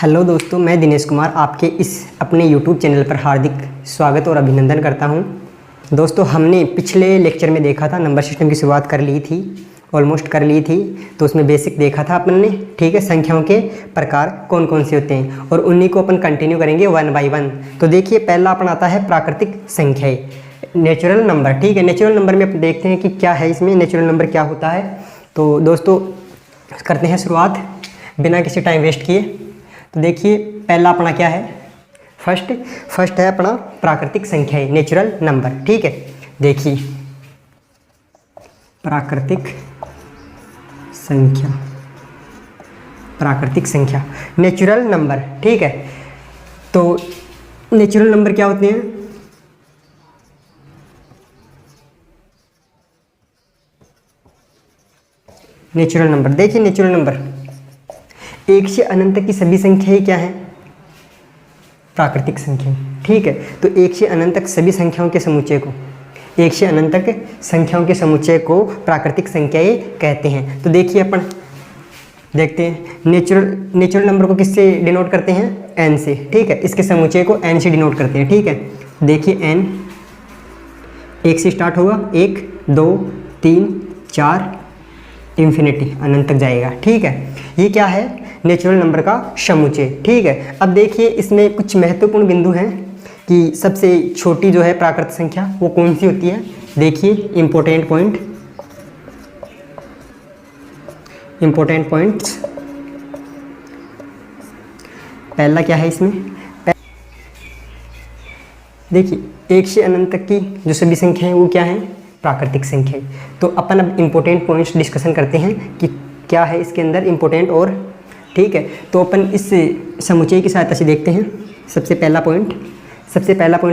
Hello दोस्तों, मैं दिनेश कुमार आपके इस अपने YouTube चैनल पर हार्दिक स्वागत और अभिनंदन करता हूं। दोस्तों, हमने पिछले लेक्चर में देखा था, नंबर सिस्टम की शुरुआत कर ली थी, ऑलमोस्ट कर ली थी। तो उसमें बेसिक देखा था अपन ने, ठीक है। संख्याओं के प्रकार कौन कौन से होते हैं और उन्हीं को अपन कंटिन्यू करेंगे वन बाई वन। तो देखिए, पहला अपन आता है प्राकृतिक संख्याएँ, नेचुरल नंबर, ठीक है। नेचुरल नंबर में अपन देखते हैं कि क्या है इसमें, नेचुरल नंबर क्या होता है। तो दोस्तों करते हैं शुरुआत बिना किसी टाइम वेस्ट किए। तो देखिए, पहला अपना क्या है, फर्स्ट है अपना प्राकृतिक संख्याएं, नेचुरल नंबर, ठीक है। देखिए, प्राकृतिक संख्या नेचुरल नंबर, ठीक है। तो नेचुरल नंबर क्या होते हैं? नेचुरल नंबर, देखिए नेचुरल नंबर एक से अनंत तक की सभी संख्याएं क्या हैं? प्राकृतिक संख्याएं, ठीक है। तो एक से अनंत तक सभी संख्याओं के समुच्चय को, एक से अनंत तक संख्याओं के समुच्चय को प्राकृतिक संख्याएं कहते हैं। तो देखिए, अपन देखते हैं नेचुरल नंबर को किससे डिनोट करते हैं? n से, ठीक है। इसके समुच्चय को n से डिनोट करते हैं, ठीक है। देखिए, n एक से स्टार्ट होगा, 1 2 3 4 इन्फिनिटी, अनंत तक जाएगा, ठीक है। ये क्या है? नेचुरल नंबर का समुच्चय, ठीक है। अब देखिए, इसमें कुछ महत्वपूर्ण बिंदु हैं कि सबसे छोटी जो है प्राकृतिक संख्या वो कौन सी होती है। देखिए, इंपॉर्टेंट पॉइंट्स। पहला क्या है इसमें? देखिए, एक से अनंत तक की जो सभी संख्या है वो क्या है? प्राकृतिक संख्या। तो अपन अब इंपॉर्टेंट पॉइंट्स डिस्कशन करते हैं कि क्या है इसके अंदर इंपॉर्टेंट, और ठीक है। तो अपन इस समुच्चय की सहायता से देखते हैं। सबसे पहला पॉइंट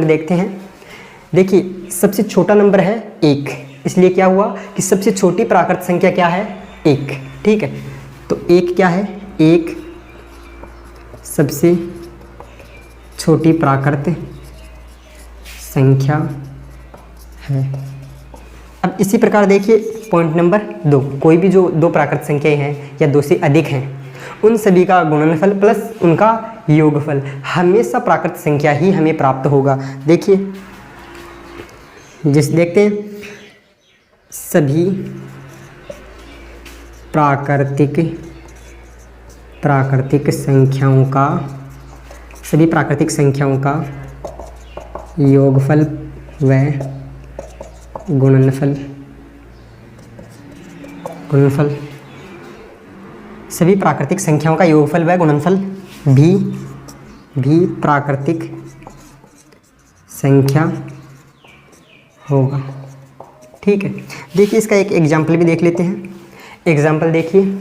देखते हैं। देखिए, सबसे छोटा नंबर है 1, इसलिए क्या हुआ कि सबसे छोटी प्राकृतिक संख्या क्या है? 1, ठीक है। तो 1 क्या है? 1 सबसे छोटी प्राकृतिक संख्या है। अब इसी प्रकार देखिए, पॉइंट नंबर 2, कोई भी जो दो प्राकृतिक संख्याएं हैं या 2 से अधिक हैं, उन सभी का गुणनफल प्लस उनका योगफल हमेशा प्राकृतिक संख्या ही हमें प्राप्त होगा। देखिए, देखते हैं, सभी प्राकृतिक संख्याओं का योगफल व गुणनफल सभी प्राकृतिक संख्याओं का योगफल व गुणनफल भी प्राकृतिक संख्या होगा, ठीक है। देखिए, इसका एक एग्जाम्पल भी देख लेते हैं। एग्जाम्पल देखिए,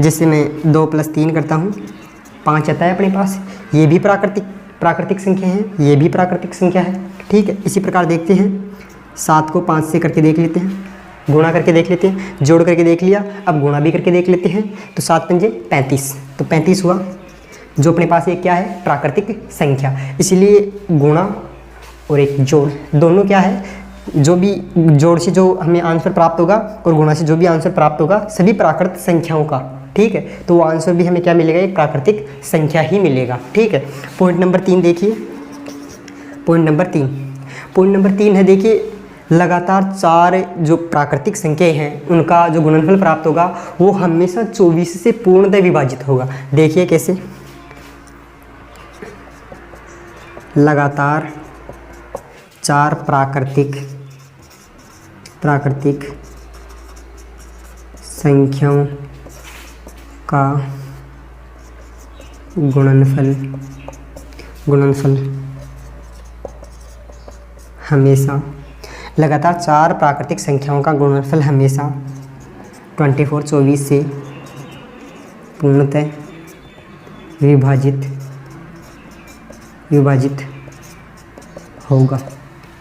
जिससे मैं 2 + 3 करता हूँ, 5 आता है अपने पास। ये भी प्राकृतिक संख्या है, ये भी प्राकृतिक संख्या है, ठीक है। इसी प्रकार देखते हैं, 7 को 5 से करके देख लेते हैं, गुणा करके देख लेते हैं, जोड़ करके देख लिया, अब गुणा भी करके देख लेते हैं। तो 7 पंजे 35, तो 35 हुआ, जो अपने पास एक क्या है? प्राकृतिक संख्या। इसलिए गुणा और एक जोड़ दोनों क्या है? जो भी जोड़ से जो हमें आंसर प्राप्त होगा और गुणा से जो भी आंसर प्राप्त होगा, सभी प्राकृतिक संख्याओं का, ठीक है। तो वो आंसर भी हमें क्या मिलेगा? एक प्राकृतिक संख्या ही मिलेगा, ठीक है। पॉइंट नंबर 3 देखिए, पॉइंट नंबर 3 है, देखिए, लगातार 4 जो प्राकृतिक संख्याएं हैं उनका जो गुणनफल प्राप्त होगा वो हमेशा 24 से पूर्णतः विभाजित होगा। देखिए कैसे, लगातार 4 प्राकृतिक संख्याओं का गुणनफल हमेशा, लगातार 4 प्राकृतिक संख्याओं का गुणनफल हमेशा 24 से पूर्णतः विभाजित होगा,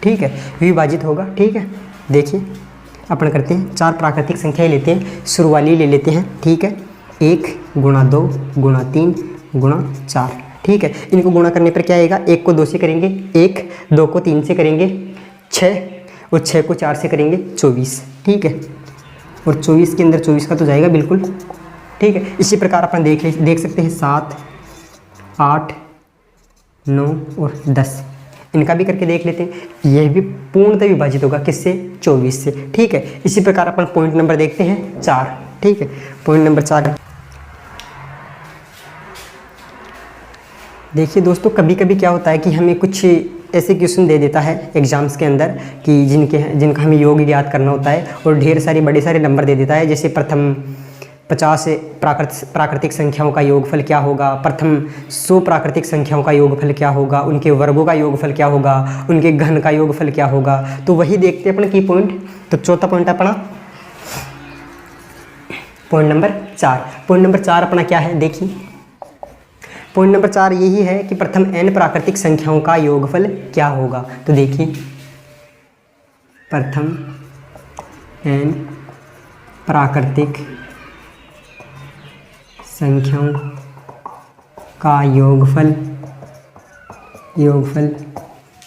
ठीक है। विभाजित होगा, ठीक है। देखिए, अपन करते हैं, 4 प्राकृतिक संख्याएं लेते हैं, शुरू वाली ले लेते हैं, ठीक है। 1 × 2 × 3 × 4, ठीक है। इनको गुणा करने पर क्या आएगा? 1 को 2 से करेंगे 1, 2 को 3 से करेंगे 6, और 6 को 4 से करेंगे 24, ठीक है। और 24 के अंदर 24 का तो जाएगा बिल्कुल, ठीक है। इसी प्रकार अपन देख सकते हैं 7 8, 9 और 10, इनका भी करके देख लेते हैं। यह भी पूर्णतः विभाजित होगा किससे? 24 से। ठीक है, इसी प्रकार अपन पॉइंट नंबर देखते हैं 4। ठीक है, पॉइंट नंबर 4 देखिए दोस्तों, कभी कभी क्या होता है कि हमें कुछ ऐसे क्वेश्चन दे देता है एग्जाम्स के अंदर कि जिनका हमें योग ज्ञात करना होता है और ढेर सारे बड़े सारे नंबर दे देता है। जैसे प्रथम 50 प्राकृतिक संख्याओं का योगफल क्या होगा, प्रथम 100 प्राकृतिक संख्याओं का योगफल क्या होगा, उनके वर्गों का योगफल क्या होगा, उनके घन का योगफल क्या होगा। तो वही देखते हैं अपन की पॉइंट। तो चौथा पॉइंट अपना पॉइंट नंबर 4। पॉइंट नंबर 4 अपना क्या है देखिए, पॉइंट नंबर 4 यही है कि प्रथम n प्राकृतिक संख्याओं का योगफल क्या होगा। तो देखिए, प्रथम n प्राकृतिक संख्याओं का योगफल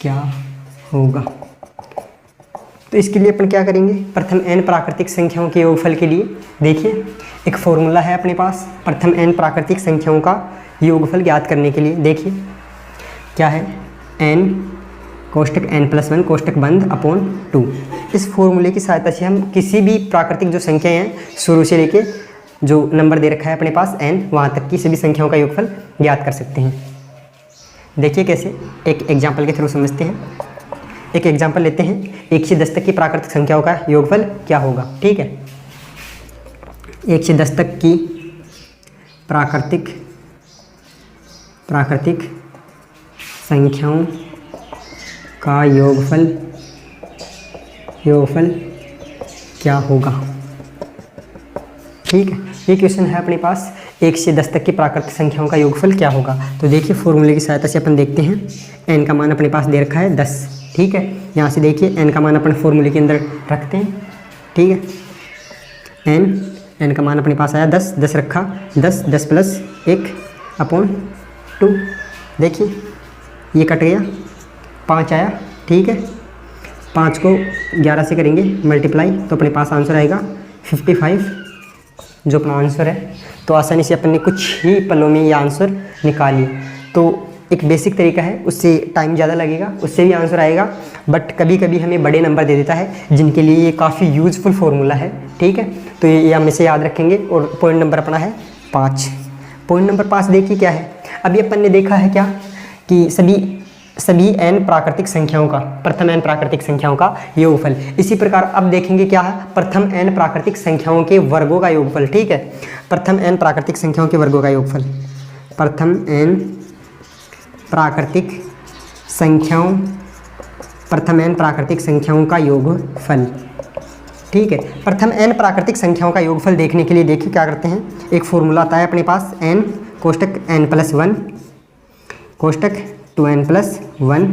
क्या होगा। तो इसके लिए अपन क्या करेंगे, प्रथम n प्राकृतिक संख्याओं के योगफल के लिए देखिए एक फॉर्मूला है अपने पास प्रथम n प्राकृतिक संख्याओं का योगफल ज्ञात करने के लिए। देखिए क्या है, n कोष्टक n+1 कोष्टक बंद अपॉन 2। इस फॉर्मूले की सहायता से हम किसी भी प्राकृतिक जो संख्याएं हैं शुरू से लेके जो नंबर दे रखा है अपने पास n वहाँ तक की सभी संख्याओं का योगफल ज्ञात कर सकते हैं। देखिए कैसे, एक एग्जाम्पल के थ्रू समझते हैं। एक एग्जाम्पल लेते हैं, 1 से 10 तक की प्राकृतिक संख्याओं का योगफल क्या होगा। ठीक है, 1 से 10 तक की प्राकृतिक संख्याओं का योगफल क्या होगा। ठीक है, ये क्वेश्चन है अपने पास, 1 से 10 तक की प्राकृतिक संख्याओं का योगफल क्या होगा। तो देखिए फॉर्मूले की सहायता से अपन देखते हैं। n का मान अपने पास दे रखा है 10। ठीक है, यहाँ से देखिए n का मान अपन फॉर्मूले के अंदर रखते हैं। ठीक है, n का मान अपने पास आया 10, 10 रखा, 10 + 1 अपॉन 2। देखिए ये कट गया, 5 आया। ठीक है, 5 को 11 से करेंगे मल्टीप्लाई तो अपने पास आंसर आएगा 55, जो अपना आंसर है। तो आसानी से अपन ने कुछ ही पलों में ये आंसर निकाल लिया। तो एक बेसिक तरीका है, उससे टाइम ज़्यादा लगेगा, उससे भी आंसर आएगा, बट कभी कभी हमें बड़े नंबर दे देता है जिनके लिए ये काफ़ी यूज़फुल फार्मूला है। ठीक है, तो ये हम इसे याद रखेंगे। और पॉइंट नंबर अपना है 5। पॉइंट नंबर 5 देखिए क्या है, अभी अपन ने देखा है क्या कि सभी n प्राकृतिक संख्याओं का, प्रथम n प्राकृतिक संख्याओं का योगफल। इसी प्रकार अब देखेंगे क्या है, प्रथम n प्राकृतिक संख्याओं के वर्गों का योगफल। ठीक है, प्रथम n प्राकृतिक संख्याओं के वर्गों का योगफल, प्रथम n प्राकृतिक संख्याओं का योगफल। ठीक है, प्रथम n प्राकृतिक संख्याओं का योगफल देखने के लिए देखिए क्या करते हैं, एक फॉर्मूला आता है अपने पास n कोष्टक n+1 कोष्टक 2n+1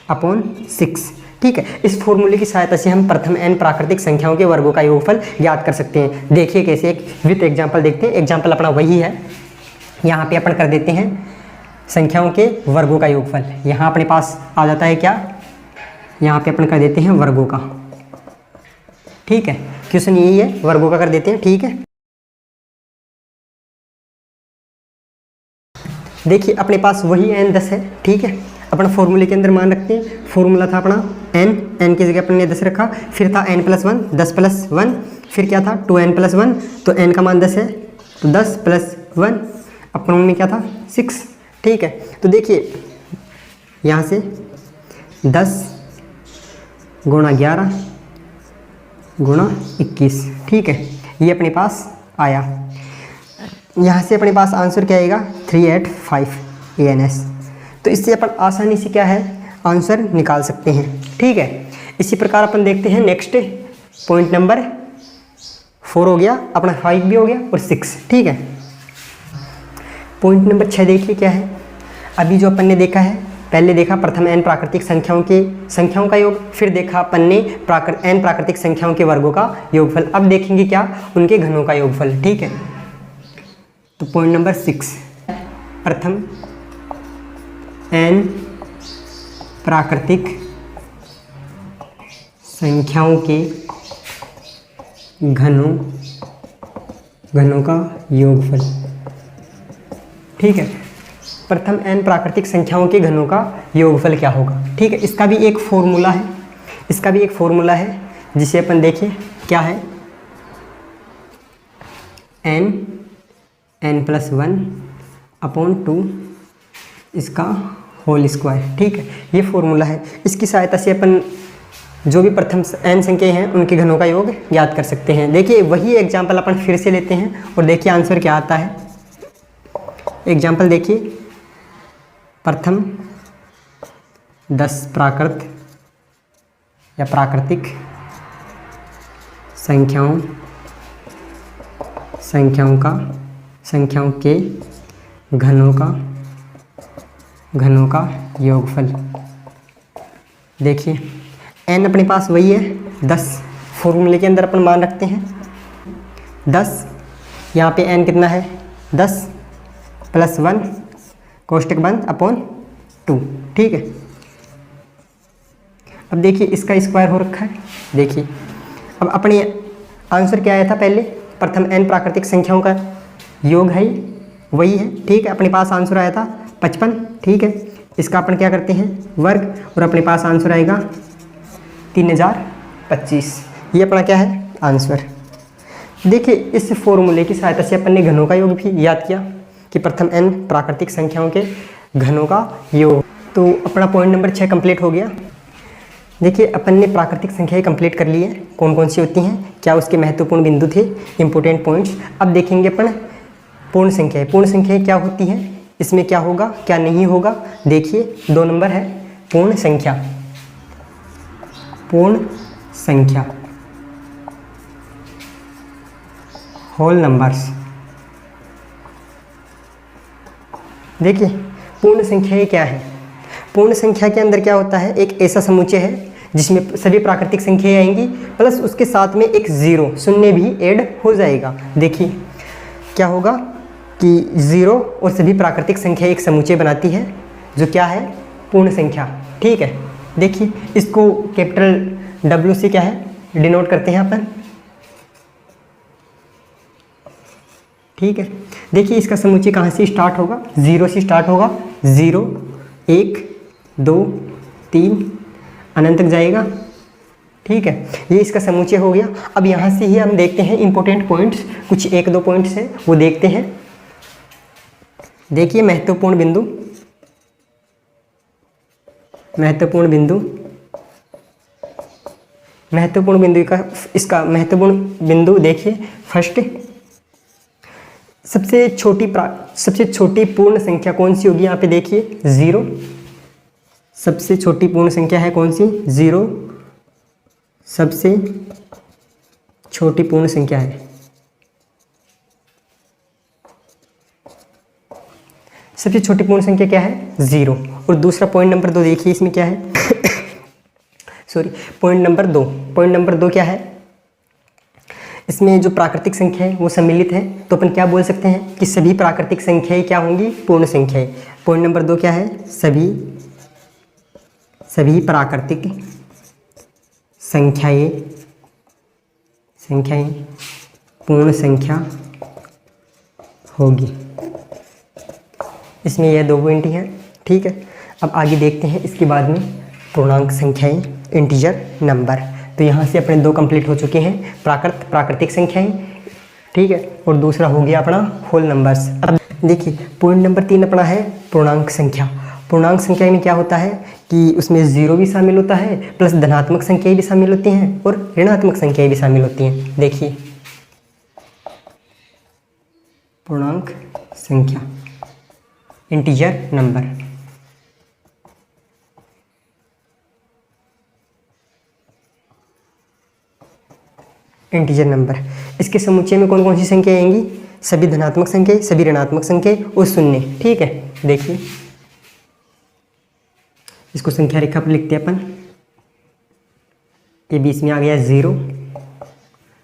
अपॉन 6। ठीक है, इस फॉर्मूले की सहायता से हम प्रथम n प्राकृतिक संख्याओं के वर्गों का योगफल ज्ञात कर सकते हैं। देखिए कैसे, एक विथ एग्जाम्पल देखते हैं। एग्जाम्पल अपना वही है, यहाँ पे अपन कर देते हैं संख्याओं के वर्गों का योगफल। यहाँ अपने पास आ जाता है क्या, यहाँ पे अपन कर देते हैं वर्गों का। ठीक है, क्वेश्चन यही है, वर्गों का कर देते हैं। ठीक है, देखिए अपने पास वही n10 है। ठीक है, अपना फॉर्मूले के अंदर मान रखते हैं, फॉर्मूला था अपना n की जगह अपन ने 10 रखा, फिर था n+1, 10 + 1, फिर क्या था 2n+1, तो n का मान 10 है तो 10 + 1 अपन में क्या था 6। ठीक है, तो देखिए यहाँ से 10 × 11 × 21। ठीक है, ये अपने पास आया। यहाँ से अपने पास आंसर क्या आएगा 385 ANS। तो इससे अपन आसानी से क्या है आंसर निकाल सकते हैं। ठीक है, इसी प्रकार अपन देखते हैं नेक्स्ट पॉइंट नंबर 4 हो गया अपना, 5 भी हो गया और 6। ठीक है, पॉइंट नंबर 6 देखिए क्या है। अभी जो अपन ने देखा है, पहले देखा प्रथम n प्राकृतिक संख्याओं का योग, फिर देखा अपन ने n प्राकृतिक संख्याओं के वर्गों का योगफल। अब देखेंगे क्या, उनके घनों का योगफल। ठीक है, तो पॉइंट नंबर 6, प्रथम n प्राकृतिक संख्याओं के घनों का योगफल। ठीक है, प्रथम n प्राकृतिक संख्याओं के घनों का योगफल क्या होगा। ठीक है, इसका भी एक फॉर्मूला है, इसका भी एक फॉर्मूला है जिसे अपन देखिए क्या है, n+1 अपॉन 2 इसका होल स्क्वायर। ठीक है, ये फॉर्मूला है, इसकी सहायता से अपन जो भी प्रथम n संख्या हैं उनके घनों का योग याद कर सकते हैं। देखिए वही एग्जाम्पल अपन फिर से लेते हैं और देखिए आंसर क्या आता है। एग्जाम्पल देखिए, प्रथम 10 प्राकृतिक संख्याओं के घनों का योगफल। देखिए n अपने पास वही है 10, फॉर्मूले के अंदर अपन मान रखते हैं 10, यहाँ पे n कितना है 10 + 1 कोष्टक बंद अपॉन 2। ठीक है, अब देखिए इसका स्क्वायर हो रखा है। देखिए अब अपने आंसर क्या आया था पहले, प्रथम n प्राकृतिक संख्याओं का योग है वही है। ठीक है, अपने पास आंसर आया था 55। ठीक है, इसका अपन क्या करते हैं वर्ग और अपने पास आंसर आएगा 3025। ये अपना क्या है आंसर। देखिए इस फॉर्मूले की सहायता से अपन ने घनों का योग भी याद किया कि प्रथम n प्राकृतिक संख्याओं के घनों का योग। तो अपना पॉइंट नंबर 6 कंप्लीट हो गया। देखिए अपन ने प्राकृतिक संख्याएं कंप्लीट कर ली है, कौन कौन सी होती हैं, क्या उसके महत्वपूर्ण बिंदु थे, इंपॉर्टेंट पॉइंट्स। अब देखेंगे अपन पूर्ण संख्याएं। पूर्ण संख्याएं क्या होती हैं, इसमें क्या होगा क्या नहीं होगा। देखिए 2 नंबर है पूर्ण संख्या। Whole numbers. देखिए पूर्ण संख्याएं क्या है, पूर्ण संख्या के अंदर क्या होता है, एक ऐसा समुच्चय है जिसमें सभी प्राकृतिक संख्याएं आएंगी प्लस उसके साथ में एक 0 शून्य भी ऐड हो जाएगा। देखिए क्या होगा कि 0 और सभी प्राकृतिक संख्या एक समुच्चय बनाती है जो क्या है पूर्ण संख्या। ठीक है, देखिए इसको कैपिटल W से क्या है डिनोट करते हैं अपन। ठीक है, देखिए इसका समुच्चय कहाँ से स्टार्ट होगा, 0 से स्टार्ट होगा। 0 1 2 3 अनंत तक जाएगा। ठीक है, ये इसका समुच्चय हो गया। अब यहाँ से ही हम देखते हैं इंपॉर्टेंट पॉइंट्स, कुछ 1-2 पॉइंट्स हैं वो देखते हैं। देखिए महत्वपूर्ण बिंदु का इसका महत्वपूर्ण बिंदु देखिए। फर्स्ट सबसे छोटी पूर्ण संख्या कौन सी होगी, यहाँ पे देखिए 0। सबसे छोटी पूर्ण संख्या है कौन सी 0, सबसे छोटी पूर्ण संख्या है। सबसे छोटी पूर्ण संख्या क्या है 0। और दूसरा पॉइंट नंबर 2 देखिए, इसमें क्या है पॉइंट नंबर 2 क्या है, इसमें जो प्राकृतिक संख्या है वो सम्मिलित है। तो अपन क्या बोल सकते हैं कि सभी प्राकृतिक संख्याएं क्या होंगी पूर्ण संख्याएं। पॉइंट नंबर 2 क्या है, सभी प्राकृतिक संख्याएं पूर्ण संख्या होगी। इसमें यह 2 पॉइंट ही हैं। ठीक है, अब आगे देखते हैं इसके बाद में पूर्णांक संख्याएं, इंटीजर नंबर। तो यहाँ से अपने 2 कंप्लीट हो चुके हैं, प्राकृतिक संख्याएं। ठीक है, और दूसरा हो गया अपना होल नंबर्स। अब देखिए पॉइंट नंबर 3 अपना है पूर्णांक संख्या। पूर्णांक संख्या में क्या होता है कि उसमें 0 भी शामिल होता है प्लस धनात्मक संख्याएं भी शामिल होती हैं और ऋणात्मक संख्याएं भी शामिल होती हैं। देखिए पूर्णांक संख्या, इंटीजर नंबर। इंटीजर नंबर, इसके समुच्चय में कौन कौन सी संख्या आएंगी, सभी धनात्मक संख्या, सभी ऋणात्मक संख्या और शून्य। ठीक है, देखिए इसको संख्या रेखा पर लिखते हैं अपन। ये बीच में आ गया 0।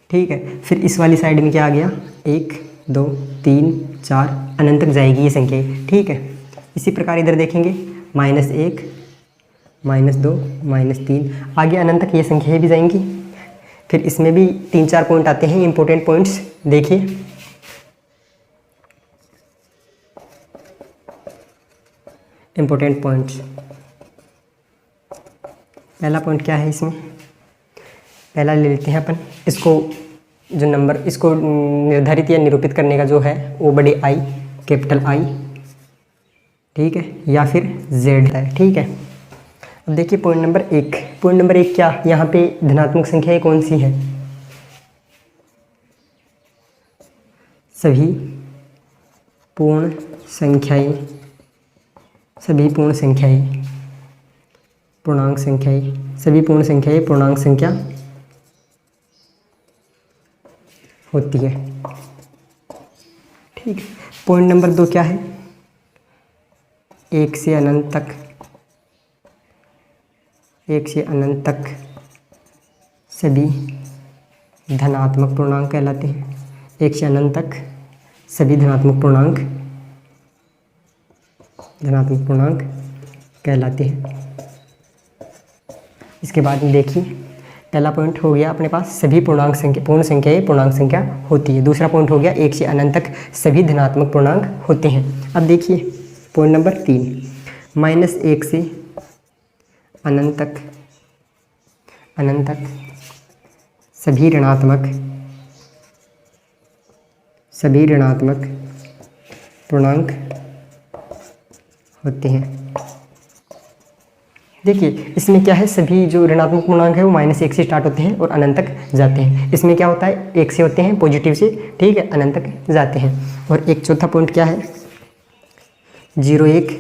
ठीक है, फिर इस वाली साइड में क्या आ गया 1 2 3 4 अनंत तक जाएगी ये संख्या। ठीक है, इसी प्रकार इधर देखेंगे -1 -2 -3 आगे अनंत तक ये संख्याएं भी जाएंगी। फिर इसमें भी 3-4 पॉइंट आते हैं इंपॉर्टेंट पॉइंट्स। देखिए इम्पोर्टेंट पॉइंट्स। पहला पॉइंट क्या है इसमें, पहला ले लेते हैं अपन इसको, जो नंबर इसको निर्धारित या निरूपित करने का जो है वो बड़े आई, कैपिटल आई, ठीक है, या फिर जेड है, ठीक है। अब देखिए पॉइंट नंबर 1, पॉइंट नंबर 1 क्या, यहाँ पे धनात्मक संख्याएं कौन सी हैं, सभी पूर्ण संख्याएं, सभी पूर्ण संख्याएं, पूर्णांक संख्याएं, सभी पूर्ण संख्याएं पूर्णांक संख्या होती है, ठीक है। पॉइंट नंबर 2 क्या है, 1 से अनंत तक, 1 से अनंत तक सभी धनात्मक पूर्णांक कहलाते हैं। 1 से अनंत तक सभी धनात्मक पूर्णांक कहलाते हैं। इसके बाद में देखिए पहला पॉइंट हो गया अपने पास, सभी पूर्ण संख्याएं पूर्णांक संख्या होती है। दूसरा पॉइंट हो गया 1 से अनंत तक सभी धनात्मक पूर्णांक होते हैं। अब देखिए पॉइंट नंबर 3, -1 से अनंत तक सभी ऋणात्मक पूर्णांक होते हैं। देखिए इसमें क्या है, सभी जो ऋणात्मक पूर्णांक है वो -1 से स्टार्ट होते हैं और अनंत तक जाते हैं। इसमें क्या होता है, 1 से होते हैं पॉजिटिव से, ठीक है, अनंत तक जाते हैं। और एक चौथा पॉइंट क्या है, 0,1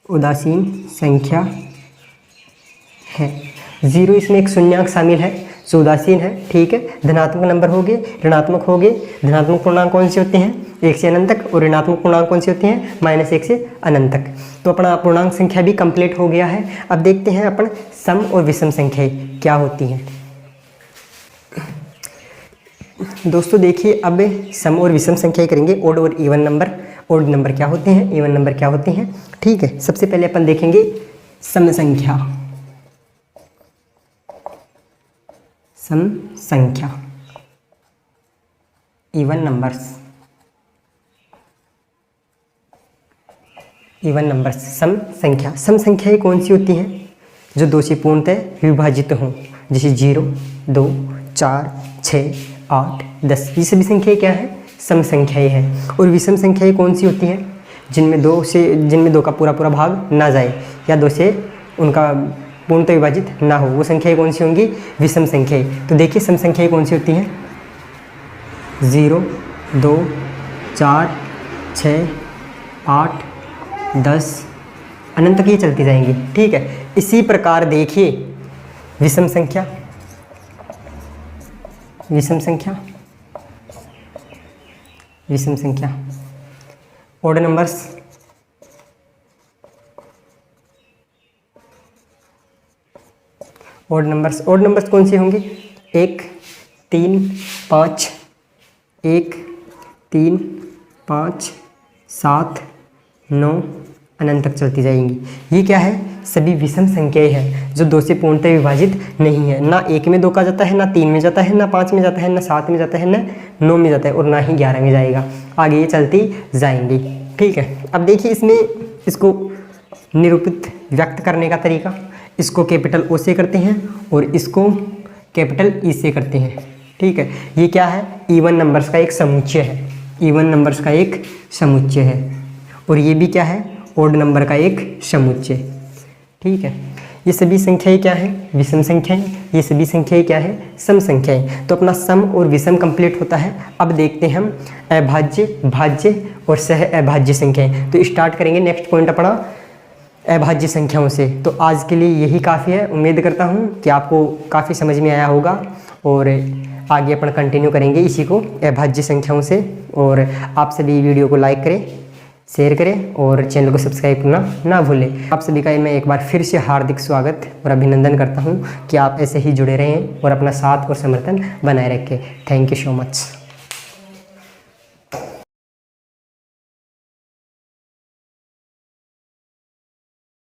उदासीन संख्या है। 0 इसमें एक शून्यांक शामिल है जो उदासीन है, ठीक है। धनात्मक नंबर हो गए, ऋणात्मक हो गए, धनात्मक पूर्णांक कौन से होते हैं, 1 से अनंत तक, और ऋणात्मक पूर्णांक कौन से होते हैं, -1 से अनंत तक। तो अपना पूर्णांक संख्या भी कंप्लीट हो गया है। अब देखते हैं अपन सम और विषम संख्याएं क्या होती हैं। दोस्तों देखिए अब सम और विषम संख्याएं करेंगे, ओड और इवन नंबर। ओड नंबर क्या होते हैं, इवन नंबर क्या होते हैं, ठीक है। सबसे पहले अपन देखेंगे सम संख्या। सम संख्या, इवन नंबर्स, इवन नंबर्स, सम संख्या। सम संख्याएं कौन सी होती हैं, जो 2 से पूर्णतः विभाजित हों, जैसे 0, 2, 4, 6, 8, 10, ये सभी संख्याएं क्या है, सम संख्याएं हैं। और विषम संख्याएं कौन सी होती हैं, जिनमें 2 का पूरा भाग ना जाए, या 2 से उनका पूर्णतः विभाजित ना हो, वो संख्याएं कौन सी होंगी, विषम संख्याएं। तो देखिए सम संख्याएं कौन सी होती हैं, 0, 2, 4, 6, 8, 10, अनंत तक ये चलती जाएंगी, ठीक है। इसी प्रकार देखिए विषम संख्या, विषम संख्या, विषम संख्या, odd numbers, odd numbers. Odd numbers कौन सी होंगी, 1, 3, 5, 1, 3, 5, 7, 9, अनंत तक चलती जाएंगी। ये क्या है, सभी विषम संख्याएं हैं जो 2 से पूर्णतः विभाजित नहीं है। ना 1 में 2 का जाता है, ना 3 में जाता है, ना 5 में जाता है, ना 7 में जाता है, ना 9 में जाता है, और ना ही 11 में जाएगा। आगे ये चलती जाएंगी, ठीक है। अब देखिए इसमें इसको निरूपित व्यक्त करने का तरीका, इसको कैपिटल ओ से करते हैं और इसको कैपिटल ई से करते हैं, ठीक है। ये क्या है, इवन नंबर्स का एक समुच्चय है, इवन नंबर्स का एक समुच्चय है। और ये भी क्या है, ओड नंबर का एक समुच्चय, ठीक है। ये सभी संख्याएं क्या हैं, विषम संख्याएं। ये सभी संख्याएं क्या है, सम संख्याएं। तो अपना सम और विषम कंप्लीट होता है। अब देखते हैं हम अभाज्य, भाज्य और सह अभाज्य संख्याएं। तो स्टार्ट करेंगे नेक्स्ट पॉइंट अपना अभाज्य संख्याओं से। तो आज के लिए यही काफ़ी है। उम्मीद करता हूँ कि आपको काफ़ी समझ में आया होगा, और आगे अपन कंटिन्यू करेंगे इसी को अभाज्य संख्याओं से। और आप सभी वीडियो को लाइक करें, शेयर करें और चैनल को सब्सक्राइब करना ना भूलें। आप सभी का मैं एक बार फिर से हार्दिक स्वागत और अभिनंदन करता हूँ कि आप ऐसे ही जुड़े रहें और अपना साथ और समर्थन बनाए रखें। Thank you so much.